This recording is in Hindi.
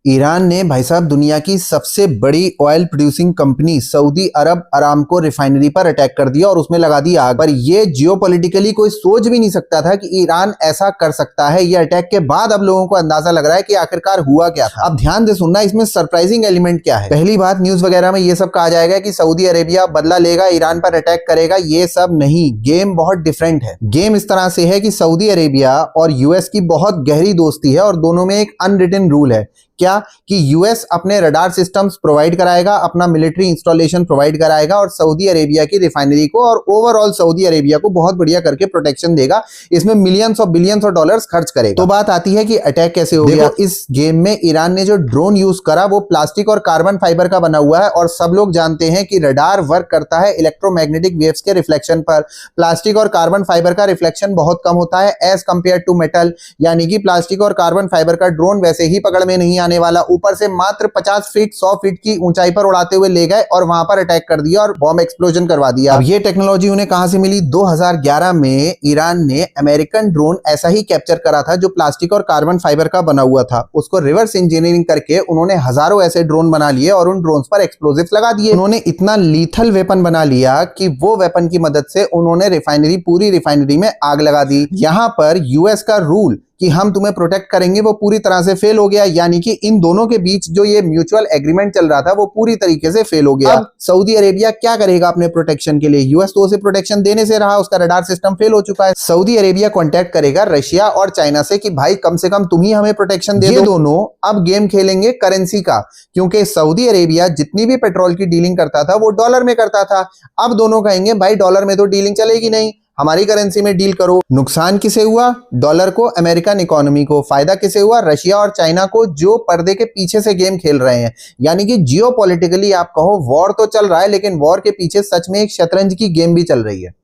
ईरान ने भाई साहब दुनिया की सबसे बड़ी ऑयल प्रोड्यूसिंग कंपनी सऊदी अरब अरामको रिफाइनरी पर अटैक कर दिया और उसमें लगा दी आग। पर ये जियोपॉलिटिकली कोई सोच भी नहीं सकता था कि ईरान ऐसा कर सकता है। ये अटैक के बाद अब लोगों को अंदाजा लग रहा है कि आखिरकार हुआ क्या था। अब ध्यान से सुनना, इसमें सरप्राइजिंग एलिमेंट क्या है। पहली बात, न्यूज वगैरह में ये सब कहा जाएगा कि सऊदी अरेबिया बदला लेगा, ईरान पर अटैक करेगा। ये सब नहीं, गेम बहुत डिफरेंट है। गेम इस तरह से है कि सऊदी अरेबिया और यूएस की बहुत गहरी दोस्ती है और दोनों में एक अनरिटन रूल है। क्या कि यूएस अपने रडार सिस्टम्स प्रोवाइड कराएगा, अपना मिलिट्री इंस्टॉलेशन प्रोवाइड कराएगा और सऊदी अरेबिया की रिफाइनरी को और ओवरऑल सऊदी अरेबिया को बहुत बढ़िया करके प्रोटेक्शन देगा। इसमें मिलियंस और बिलियंस ऑफ डॉलर्स खर्च करेगा। तो बात आती है कि अटैक कैसे हो गया। इस गेम में ईरान ने जो ड्रोन यूज करा वो प्लास्टिक और कार्बन फाइबर का बना हुआ है और सब लोग जानते हैं कि रडार वर्क करता है इलेक्ट्रोमैग्नेटिक वेव्स के रिफ्लेक्शन पर। प्लास्टिक और कार्बन फाइबर का रिफ्लेक्शन बहुत कम होता है एज कंपेयर टू मेटल, यानी कि प्लास्टिक और कार्बन फाइबर का ड्रोन वैसे ही पकड़ में नहीं आने वाला। ऊपर से मात्र 50 फीट 100 फीट की ऊंचाई पर उड़ाते हुए ले गए और वहां पर अटैक कर दिया और बॉम्ब एक्सप्लोजन करवा दिया। अब ये टेक्नोलॉजी उन्हें कहां से मिली? 2011 में ईरान ने अमेरिकन ड्रोन ऐसा ही कैप्चर करा था जो प्लास्टिक और कार्बन फाइबर का बना हुआ था। उसको रिवर्स इंजीनियरिंग करके उन्होंने हजारों ऐसे ड्रोन बना लिए और उन ड्रोन्स पर एक्सप्लोजिव्स लगा दिए। उन्होंने इतना लीथल वेपन बना लिया कि वो वेपन की मदद से उन्होंने पूरी रिफाइनरी में आग लगा दी। यहां पर यूएस का रूल कि हम तुम्हें प्रोटेक्ट करेंगे वो पूरी तरह से फेल हो गया, यानी कि इन दोनों के बीच जो ये म्यूचुअल एग्रीमेंट चल रहा था वो पूरी तरीके से फेल हो गया। अब सऊदी अरेबिया क्या करेगा अपने प्रोटेक्शन के लिए? यूएस तो उसे प्रोटेक्शन देने से रहा, उसका रडार सिस्टम फेल हो चुका है। सऊदी अरेबिया कांटेक्ट करेगा रशिया और चाइना से कि भाई कम से कम तुम ही हमें प्रोटेक्शन दे दो। ये दोनों अब गेम खेलेंगे करेंसी का, क्योंकि सऊदी अरेबिया जितनी भी पेट्रोल की डीलिंग करता था वो डॉलर में करता था। अब दोनों कहेंगे भाई डॉलर में तो डीलिंग चलेगी नहीं, हमारी करेंसी में डील करो। नुकसान किसे हुआ? डॉलर को, अमेरिकन इकोनॉमी को। फायदा किसे हुआ? रशिया और चाइना को, जो पर्दे के पीछे से गेम खेल रहे हैं। यानी कि जियोपॉलिटिकली आप कहो वॉर तो चल रहा है, लेकिन वॉर के पीछे सच में एक शतरंज की गेम भी चल रही है।